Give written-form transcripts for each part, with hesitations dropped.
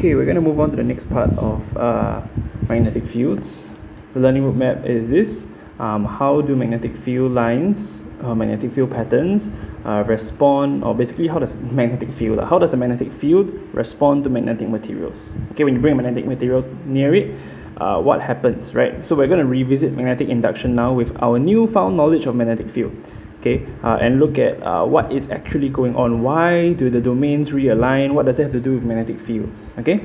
Okay, we're going to move on to the next part of magnetic fields. The learning roadmap is this. How do magnetic field lines, magnetic field patterns respond, or basically how does the magnetic field respond to magnetic materials? Okay, when you bring a magnetic material near it, what happens, right? So we're going to revisit magnetic induction now with our newfound knowledge of magnetic field. Okay, and look at what is actually going on. Why do the domains realign? What does it have to do with magnetic fields? Okay,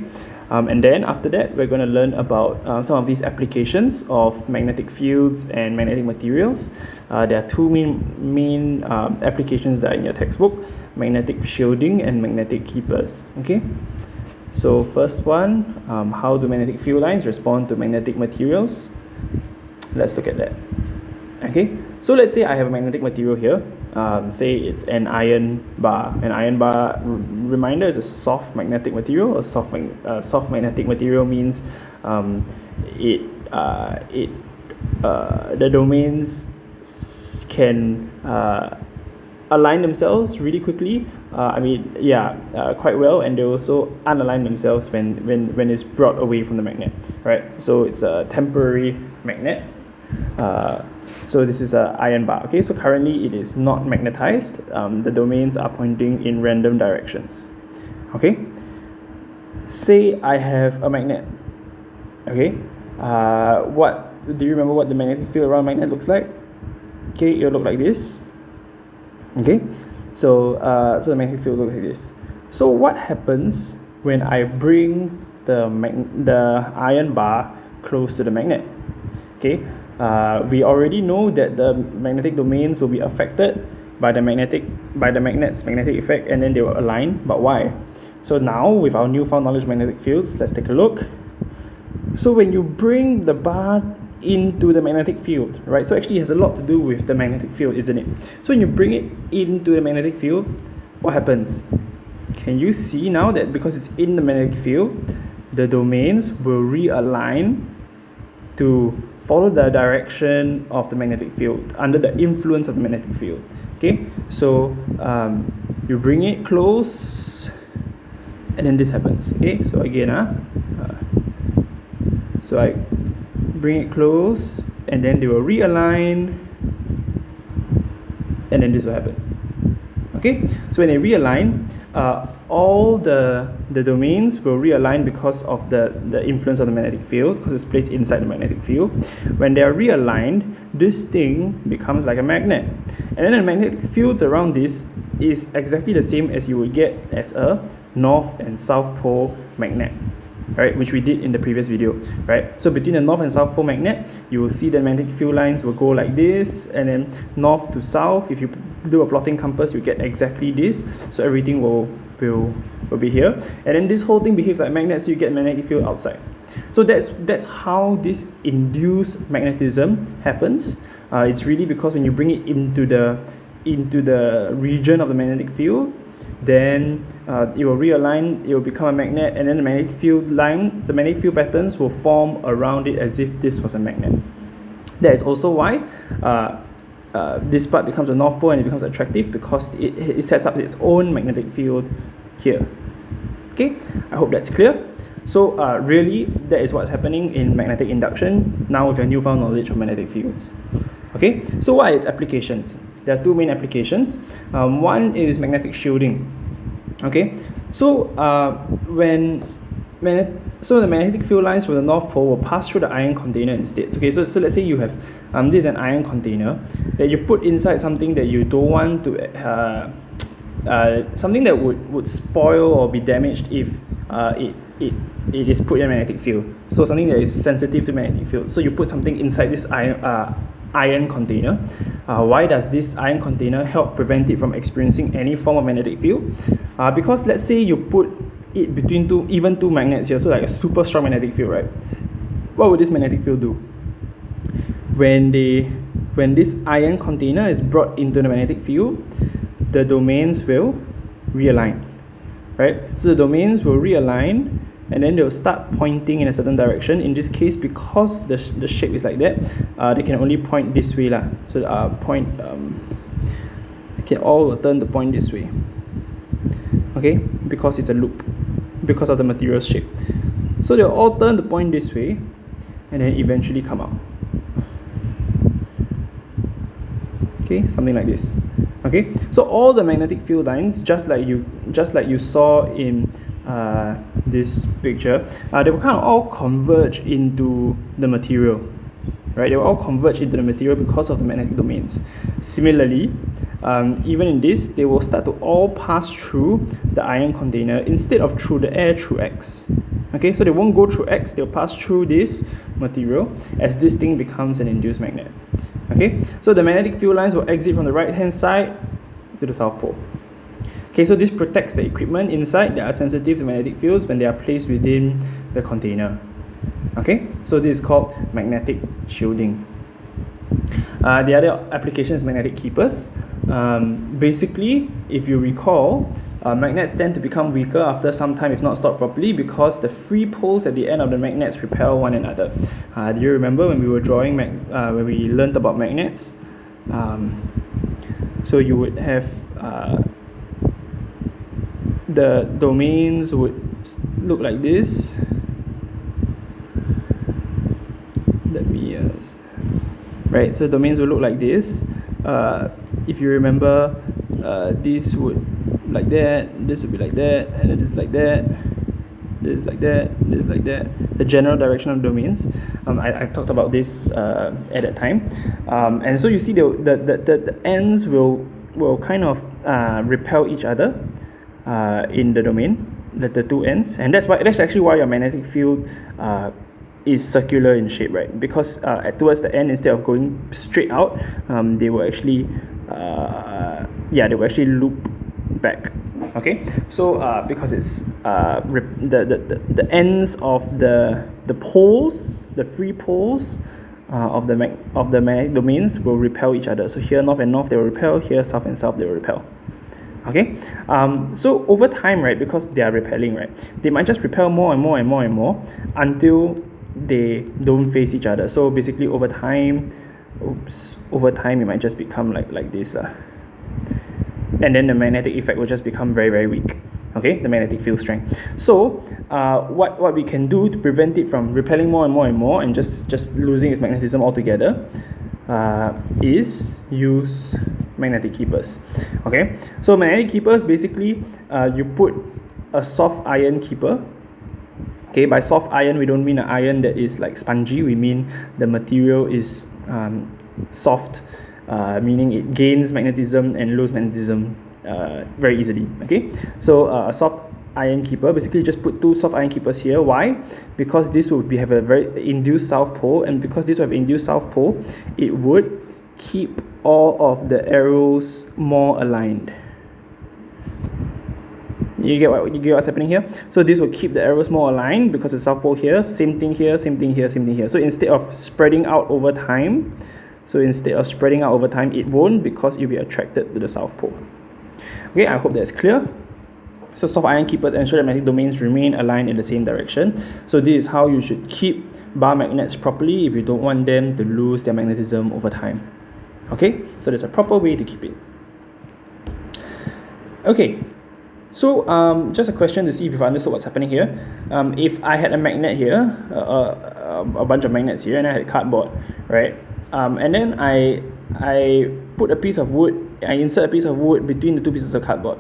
and then after that, we're going to learn about some of these applications of magnetic fields and magnetic materials. There are two main applications that are in your textbook: magnetic shielding and magnetic keepers. Okay, so first one, how do magnetic field lines respond to magnetic materials? Let's look at that. Okay, so let's say I have a magnetic material here. Say it's an iron bar. An iron bar, reminder, is a soft magnetic material. A soft magnetic material means the domains can align themselves really quickly. Quite well, and they also unalign themselves when it's brought away from the magnet, right? So it's a temporary magnet. So this is an iron bar. Okay, so currently it is not magnetized. The domains are pointing in random directions. Okay, say I have a magnet. Okay, what do you remember what the magnetic field around a magnet looks like? Okay, it'll look like this. Okay, so the magnetic field looks like this. So what happens when I bring the iron bar close to the magnet? Okay, we already know that the magnetic domains will be affected by the magnet's magnetic effect, and then they will align. But why? So now, with our newfound knowledge of magnetic fields, let's take a look. So when you bring the bar into the magnetic field, right? So actually it has a lot to do with the magnetic field, isn't it? So when you bring it into the magnetic field, what happens? Can you see now that because it's in the magnetic field, the domains will realign to follow the direction of the magnetic field under the influence of the magnetic field? Okay, so you bring it close, and then this happens. Okay, so again, so I bring it close, and then they will realign, and then this will happen. Okay, so when they realign, all the domains will realign because of the influence of the magnetic field, because it's placed inside the magnetic field. When they are realigned, this thing becomes like a magnet, and then the magnetic fields around this is exactly the same as you would get as a north and south pole magnet, right, which we did in the previous video, right? So between the north and south pole magnet, you will see the magnetic field lines will go like this, and then north to south. If you do a plotting compass, you get exactly this. So everything will be here, and then this whole thing behaves like a magnet, so you get magnetic field outside. So that's how this induced magnetism happens. It's really because when you bring it into the region of the magnetic field, then it will realign, it will become a magnet, and then the magnetic field patterns will form around it as if this was a magnet. That is also why this part becomes a north pole and it becomes attractive, because it sets up its own magnetic field here. Okay, I hope that's clear. So really, that is what's happening in magnetic induction now with your newfound knowledge of magnetic fields. Okay, so what are its applications? There are two main applications. One is magnetic shielding. Okay, so so the magnetic field lines from the north pole will pass through the iron container instead. Okay, so let's say you have this is an iron container that you put inside something that you don't want to something that would spoil or be damaged if it is put in a magnetic field. So something that is sensitive to magnetic field. So you put something inside this iron container. Why does this iron container help prevent it from experiencing any form of magnetic field? Because let's say you put it between two magnets here, so like a super strong magnetic field, right? What would this magnetic field do? When this iron container is brought into the magnetic field, the domains will realign, right? So the domains will realign, and then they'll start pointing in a certain direction. In this case, because the shape is like that, they can only point this way lah. So they can all turn the point this way. Okay, because it's a loop. because of the material's shape. So they'll all turn to point this way and then eventually come out. Okay, something like this. Okay, so all the magnetic field lines, just like you saw in this picture, they will kind of all converge into the material, right? They will all converge into the material because of the magnetic domains. Similarly, even in this, they will start to all pass through the ion container instead of through the air through X. Okay, so they won't go through X, they'll pass through this material as this thing becomes an induced magnet. Okay, so the magnetic field lines will exit from the right hand side to the south pole. Okay, so this protects the equipment inside that are sensitive to magnetic fields when they are placed within the container. Okay, so this is called magnetic shielding. The other application is magnetic keepers. Basically, if you recall, magnets tend to become weaker after some time if not stored properly because the free poles at the end of the magnets repel one another. Do you remember when we were drawing, when we learned about magnets? So you would have the domains would look like this. Right, so domains will look like this. If you remember, this would like that, this would be like that, and this is like that, this is like that, this is like that. The general direction of domains. I talked about this at that time, and so you see the ends will kind of repel each other in the domain, the two ends, and that's actually why your magnetic field is circular in shape, right? Because towards the end, instead of going straight out, they will actually loop back. Okay, so because it's the ends of the poles, the free poles of the magnetic domains will repel each other. So here north and north they will repel, here south and south they will repel. Okay, so over time, right, because they are repelling, right, they might just repel more and more and more and more until they don't face each other. So basically over time it might just become like this, and then the magnetic effect will just become very, very weak. Okay, the magnetic field strength. So what we can do to prevent it from repelling more and more and more and just losing its magnetism altogether is use magnetic keepers. Okay, so magnetic keepers, basically you put a soft iron keeper. Okay, by soft iron we don't mean an iron that is like spongy, we mean the material is soft, meaning it gains magnetism and loses magnetism very easily. Okay, so a soft iron keeper, basically just put two soft iron keepers here. Why? Because this will have a very induced south pole, and because this will have induced south pole, it would keep all of the arrows more aligned. You get what's happening here? So this will keep the arrows more aligned because the south pole here, same thing here, same thing here, same thing here. So instead of spreading out over time, it won't, because you'll be attracted to the south pole. Okay, I hope that's clear. So soft iron keepers ensure that magnetic domains remain aligned in the same direction. So this is how you should keep bar magnets properly if you don't want them to lose their magnetism over time. Okay, so there's a proper way to keep it. Okay, so just a question to see if you've understood what's happening here. If I had a magnet here, a bunch of magnets here, and I had cardboard, right? And then I put a piece of wood, I insert a piece of wood between the two pieces of cardboard.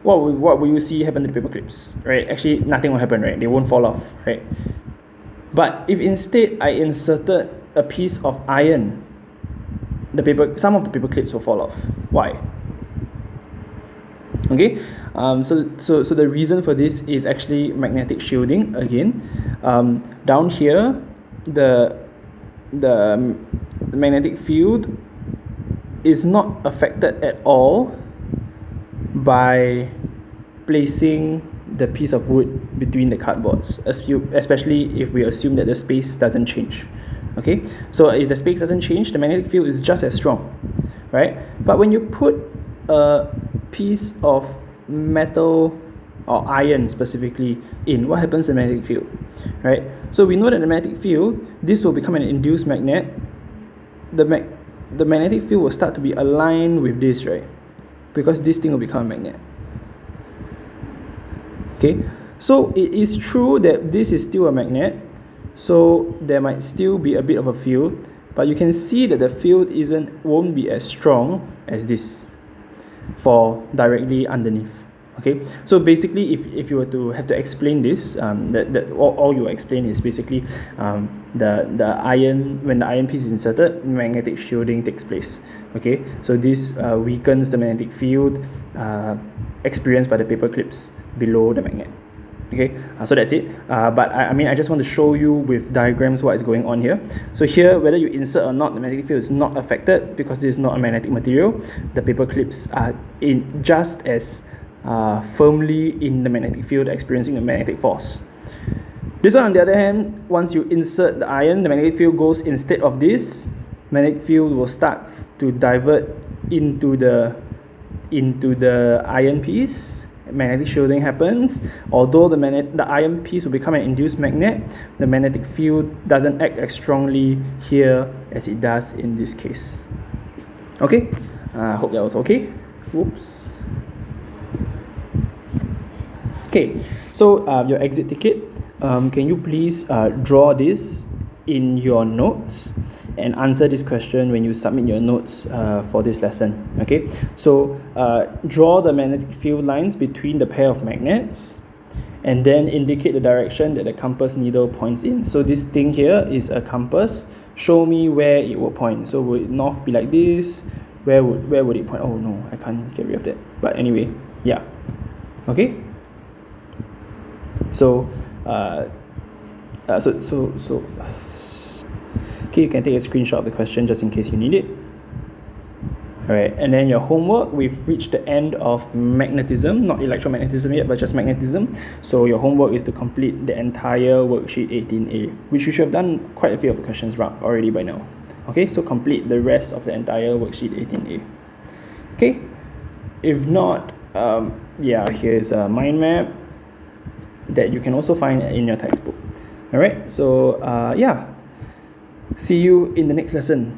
What will you see happen to the paper clips, right? Actually, nothing will happen, right? They won't fall off, right? But if instead I inserted a piece of iron, some of the paper clips will fall off. Why? Okay, so the reason for this is actually magnetic shielding again. Down here, the magnetic field is not affected at all by placing the piece of wood between the cardboards, especially if we assume that the space doesn't change. Okay, so if the space doesn't change, the magnetic field is just as strong, right? But when you put a piece of metal or iron specifically in, what happens to the magnetic field, right? So we know that the magnetic field, this will become an induced magnet. The magnetic field will start to be aligned with this, right? Because this thing will become a magnet. Okay, So it is true that this is still a magnet, so there might still be a bit of a field, but you can see that the field won't be as strong as this for directly underneath. Okay, so basically if you were to have to explain this, that all you explain is basically the iron, when the iron piece is inserted, magnetic shielding takes place. Okay, so this weakens the magnetic field experienced by the paper clips below the magnet. Okay, so that's it. But I mean, I just want to show you with diagrams what is going on here. So here, whether you insert or not, the magnetic field is not affected because this is not a magnetic material. The paper clips are in just as firmly in the magnetic field, experiencing the magnetic force. This one, on the other hand, once you insert the iron, the magnetic field goes, instead of this, magnetic field will start to divert into the iron piece. Magnetic shielding happens. Although the iron piece will become an induced magnet, the magnetic field doesn't act as strongly here as it does in this case. Okay, I hope that was okay. Whoops. Okay, so your exit ticket, can you please draw this in your notes and answer this question when you submit your notes for this lesson. Okay, so draw the magnetic field lines between the pair of magnets and then indicate the direction that the compass needle points in. So this thing here is a compass. Show me where it will point. So would north be like this? Where would it point? Oh no, I can't get rid of that. But anyway, yeah. Okay. So okay, you can take a screenshot of the question just in case you need it. Alright, and then your homework, we've reached the end of magnetism, not electromagnetism yet, but just magnetism. So your homework is to complete the entire worksheet 18A, which you should have done quite a few of the questions already by now. Okay, so complete the rest of the entire worksheet 18A. Okay, if not, yeah, here's a mind map that you can also find in your textbook. Alright, so yeah, see you in the next lesson.